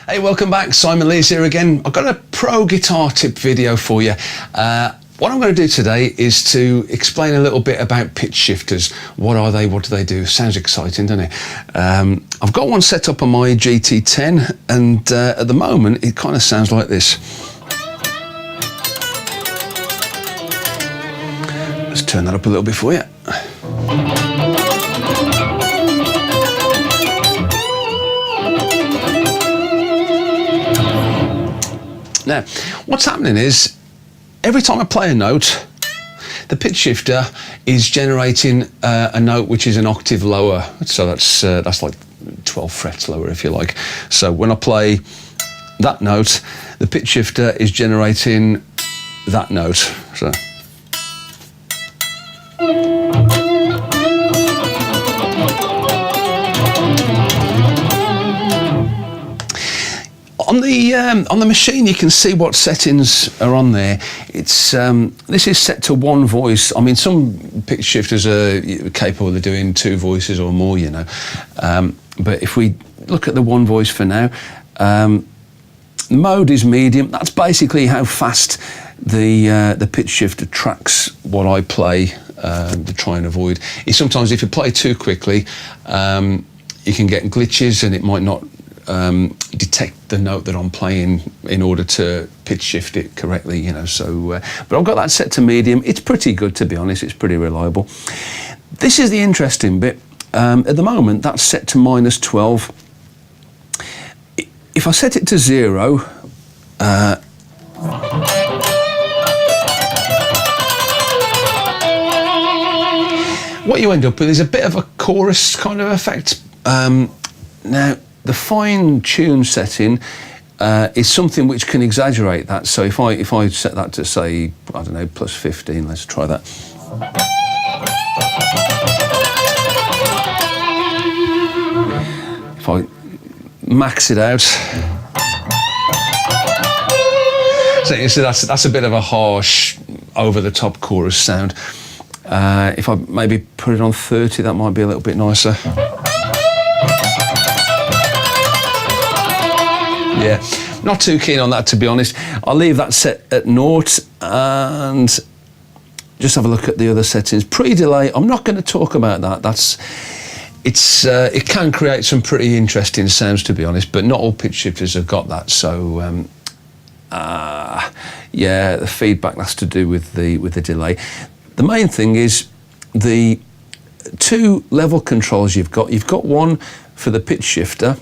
Hey, welcome back. Simon Lees here again. I've got a pro guitar tip video for you. What I'm going to do today is to explain a little bit about pitch shifters. What are they? What do they do? Sounds exciting, doesn't it? I've got one set up on my GT10, and at the moment it kind of sounds like this. Let's turn that up a little bit for you. Now, what's happening is, every time I play a note, the pitch shifter is generating a note which is an octave lower. So that's like 12 frets lower, if you like. So when I play that note, the pitch shifter is generating that note. So. On the machine, you can see what settings are on there. It's this is set to one voice. I mean, some pitch shifters are capable of doing two voices or more, you know. But if we look at the one voice for now, mode is medium. That's basically how fast the pitch shifter tracks what I play to try and avoid. Sometimes if you play too quickly, you can get glitches and it might not detect the note that I'm playing in order to pitch shift it correctly, you know. So, but I've got that set to medium. It's pretty good, to be honest. It's pretty reliable. This is the interesting bit. At the moment, that's set to -12. If I set it to 0, what you end up with is a bit of a chorus kind of effect. Now, the fine tune setting is something which can exaggerate that. So if I set that to, say, I don't know, +15, let's try that. If I max it out, so that's a bit of a harsh, over-the-top chorus sound. If I maybe put it on 30, that might be a little bit nicer. Yeah, not too keen on that, to be honest. I'll leave that set at 0 and just have a look at the other settings. Pre-delay, I'm not going to talk about that. It can create some pretty interesting sounds, to be honest, but not all pitch shifters have got that. So yeah, the feedback has to do with the delay. The main thing is the two level controls you've got. You've got one for the pitch shifter,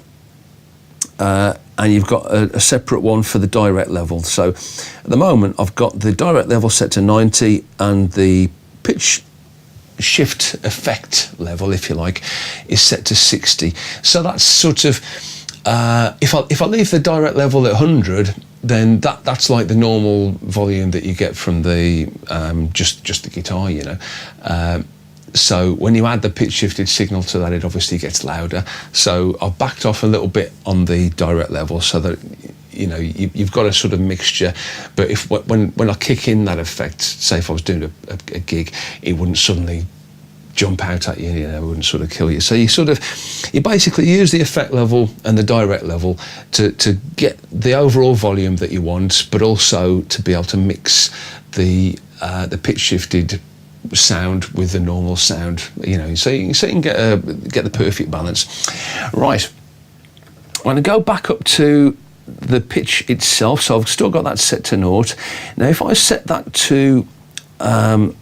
and you've got a separate one for the direct level. So at the moment, I've got the direct level set to 90 and the pitch shift effect level, if you like, is set to 60. So that's sort of, if I leave the direct level at 100, then that's like the normal volume that you get from the just the guitar, you know. So when you add the pitch shifted signal to that, it obviously gets louder. So I've backed off a little bit on the direct level so that, you know, you've got a sort of mixture. But when I kick in that effect, say if I was doing a gig, it wouldn't suddenly jump out at you, you know, it wouldn't sort of kill you. So you basically use the effect level and the direct level to get the overall volume that you want, but also to be able to mix the pitch shifted sound with the normal sound, you know, so you can get the perfect balance. Right, I'm going to go back up to the pitch itself. So I've still got that set to 0. Now if I set that to I'm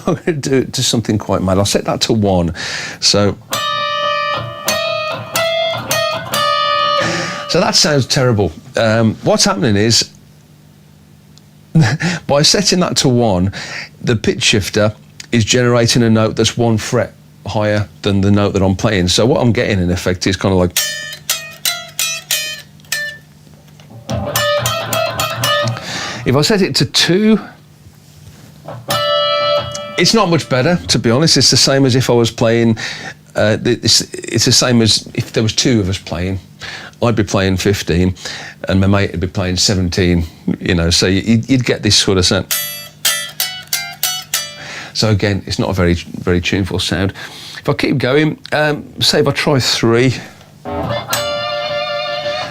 going to do it to something quite mad. I'll set that to 1. So that sounds terrible. What's happening is, by setting that to 1, the pitch shifter is generating a note that's 1 fret higher than the note that I'm playing. So what I'm getting, in effect, is kind of like... If I set it to 2, it's not much better, to be honest. It's the same as if I was playing... it's the same as if there was 2 of us playing. I'd be playing 15 and my mate would be playing 17, you know, so you'd get this sort of sound. So again, it's not a very, very tuneful sound. If I keep going, say if I try 3,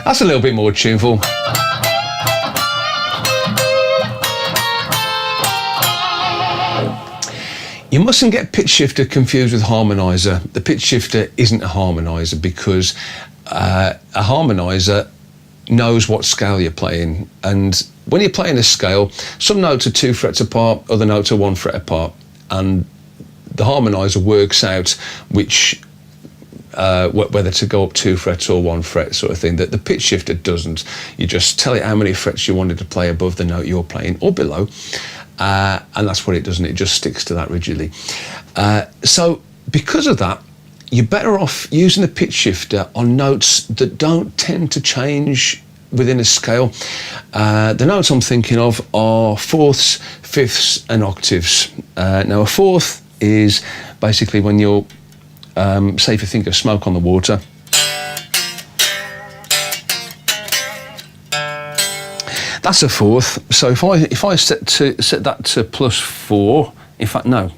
That's a little bit more tuneful. You mustn't get pitch shifter confused with harmonizer. The pitch shifter isn't a harmonizer because a harmonizer knows what scale you're playing, and when you're playing a scale, some notes are 2 frets apart, other notes are 1 fret apart, and the harmonizer works out which whether to go up 2 frets or 1 fret sort of thing. That the pitch shifter doesn't. You just tell it how many frets you wanted to play above the note you're playing or below, and that's what it does, and it just sticks to that rigidly. So because of that, you're better off using the pitch shifter on notes that don't tend to change within a scale. The notes I'm thinking of are fourths, fifths, and octaves. Now, a fourth is basically when you're, say if you think of Smoke on the Water, that's a fourth. So if I set that to +4, in fact, no.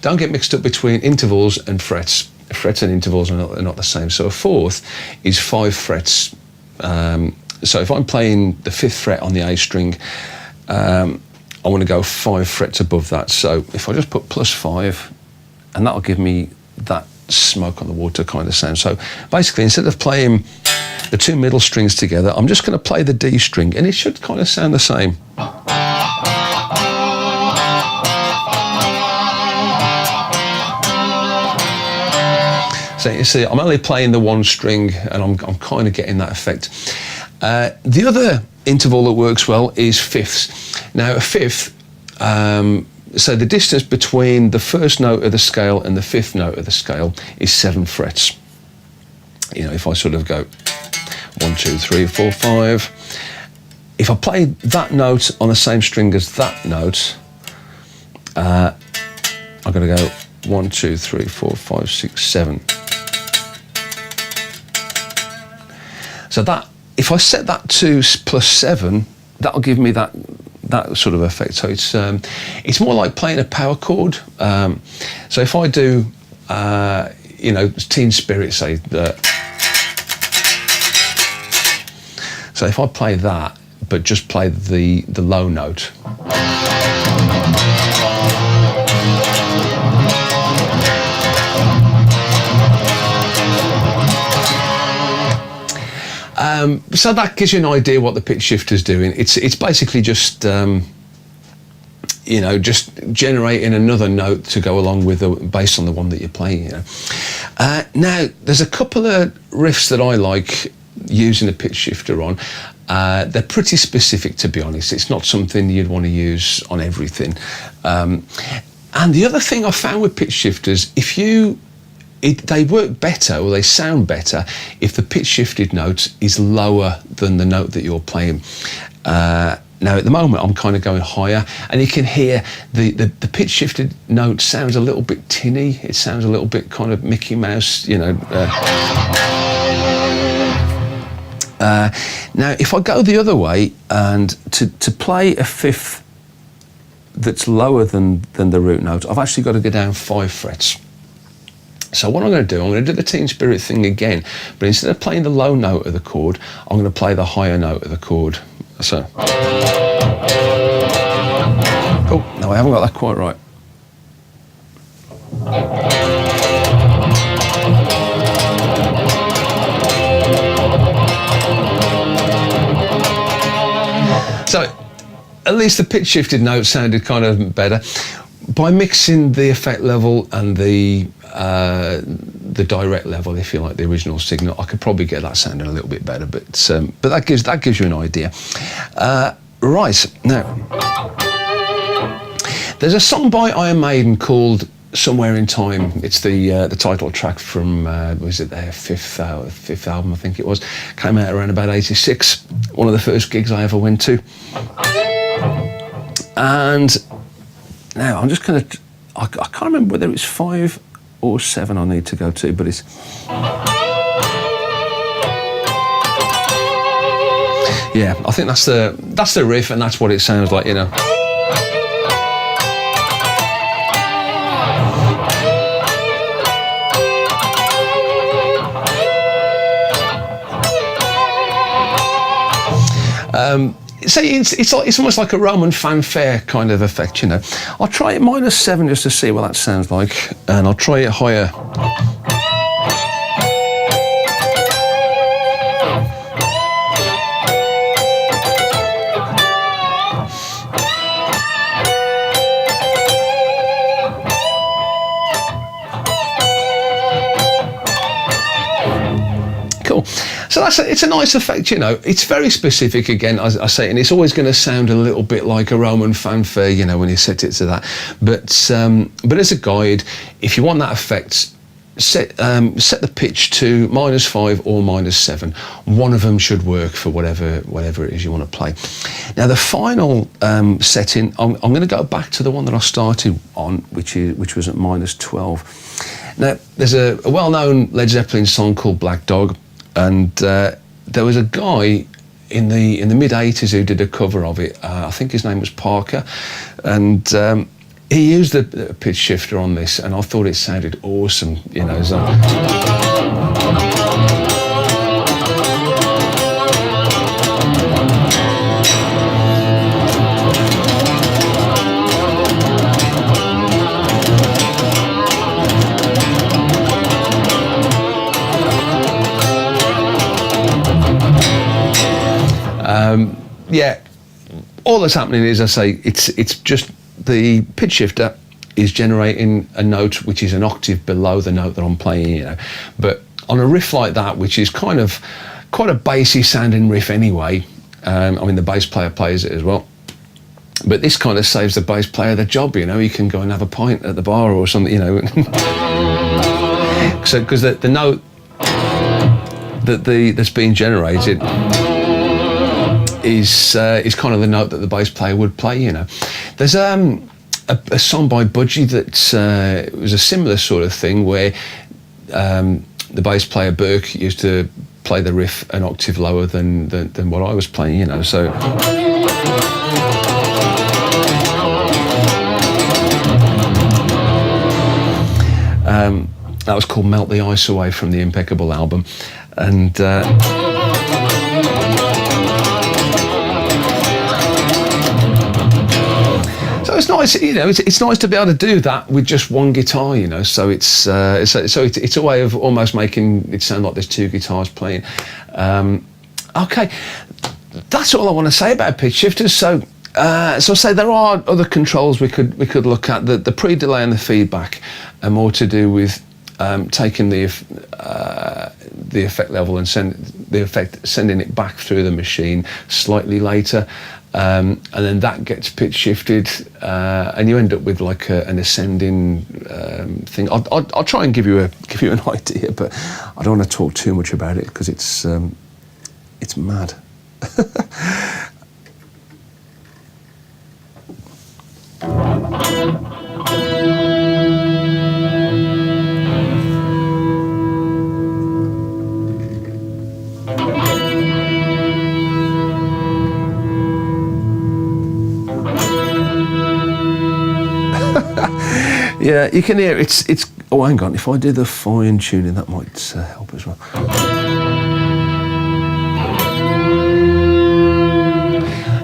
Don't get mixed up between intervals and frets. Frets and intervals are not the same. So a fourth is 5 frets. So if I'm playing the 5th fret on the A string, I want to go 5 frets above that. So if I just put +5, and that'll give me that Smoke on the Water kind of sound. So basically, instead of playing the 2 middle strings together, I'm just going to play the D string, and it should kind of sound the same. So you see, I'm only playing the 1 string, and I'm kind of getting that effect. The other interval that works well is fifths. Now, a fifth, so the distance between the first note of the scale and the 5th note of the scale is 7 frets. You know, if I sort of go 1, 2, 3, 4, 5, if I play that note on the same string as that note, I'm going to go 1, 2, 3, 4, 5, 6, 7. So that, if I set that to +7, that'll give me that sort of effect. So it's more like playing a power chord. So if I do, you know, Teen Spirit, say that. So if I play that, but just play the low note. So that gives you an idea what the pitch shifter's doing. It's basically just you know, just generating another note to go along with based on the one that you're playing. You know. Now there's a couple of riffs that I like using a pitch shifter on. They're pretty specific, to be honest. It's not something you'd want to use on everything. And the other thing I found with pitch shifters, they work better, or they sound better, if the pitch shifted note is lower than the note that you're playing. Now at the moment I'm kind of going higher, and you can hear the pitch shifted note sounds a little bit tinny. It sounds a little bit kind of Mickey Mouse, you know. Now if I go the other way, and to play a fifth that's lower than the root note, I've actually got to go down 5 frets. So what I'm going to do, I'm going to do the Teen Spirit thing again, but instead of playing the low note of the chord, I'm going to play the higher note of the chord. So, oh, no, I haven't got that quite right. So, at least the pitch shifted note sounded kind of better. By mixing the effect level and the direct level, if you like, the original signal, I could probably get that sounding a little bit better. But that gives you an idea. Right now, there's a song by Iron Maiden called "Somewhere in Time." It's the title track from was it their fifth album, I think it was. Came out around about '86. One of the first gigs I ever went to, and now I'm just going to. I can't remember whether it's 5 or 7 I need to go to, but it's. Yeah, I think that's the riff, and that's what it sounds like, you know. See, it's almost like a Roman fanfare kind of effect, you know. I'll try it -7 just to see what that sounds like, and I'll try it higher. Cool. So it's a nice effect, you know. It's very specific again, as I say, and it's always going to sound a little bit like a Roman fanfare, you know, when you set it to that. But as a guide, if you want that effect, set the pitch to -5 or -7. One of them should work for whatever it is you want to play. Now the final setting, I'm going to go back to the one that I started on, which was at -12. Now there's a well-known Led Zeppelin song called Black Dog. And there was a guy in the mid-80s who did a cover of it. I think his name was Parker, and he used the pitch shifter on this, and I thought it sounded awesome. You know, so yeah, all that's happening is, I say, it's just the pitch shifter is generating a note which is an octave below the note that I'm playing, you know. But on a riff like that, which is kind of quite a bassy sounding riff anyway, I mean the bass player plays it as well, but this kind of saves the bass player the job, you know. He can go and have a pint at the bar or something, you know. So because the note that's being generated is kind of the note that the bass player would play, you know. There's a song by Budgie that was a similar sort of thing where the bass player Burke used to play the riff an octave lower than what I was playing, you know. So that was called Melt the Ice Away from the Impeccable album, and so it's nice, you know. It's nice to be able to do that with just one guitar, you know. So it's a way of almost making it sound like there's two guitars playing. Okay, that's all I want to say about pitch shifters. So say there are other controls we could look at. The pre-delay and the feedback are more to do with taking the effect level and sending it back through the machine slightly later. And then that gets pitch shifted, and you end up with like an ascending thing. I'll try and give you an idea, but I don't want to talk too much about it because it's mad. Yeah, you can hear it's. Oh, hang on. If I do the fine tuning, that might help as well.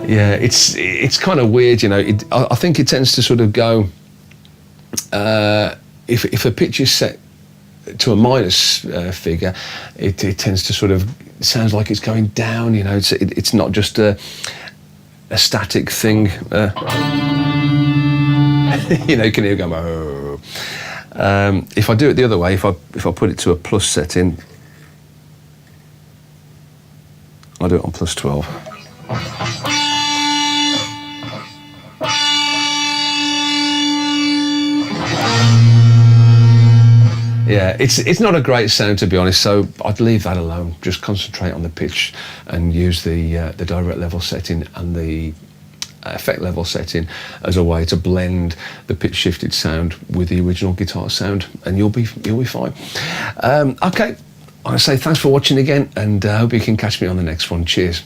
Yeah, it's kind of weird, you know. I think it tends to sort of go. If a pitch is set to a minus figure, it tends to sort of sounds like it's going down. You know, it's not just a static thing. You know, you can hear it go. Oh. If I do it the other way, if I put it to a plus setting, I'll do it on +12. Yeah, it's not a great sound, to be honest, so I'd leave that alone. Just concentrate on the pitch and use the direct level setting and the effect level setting as a way to blend the pitch shifted sound with the original guitar sound, and you'll be fine. Okay, I say thanks for watching again, and I hope you can catch me on the next one. Cheers.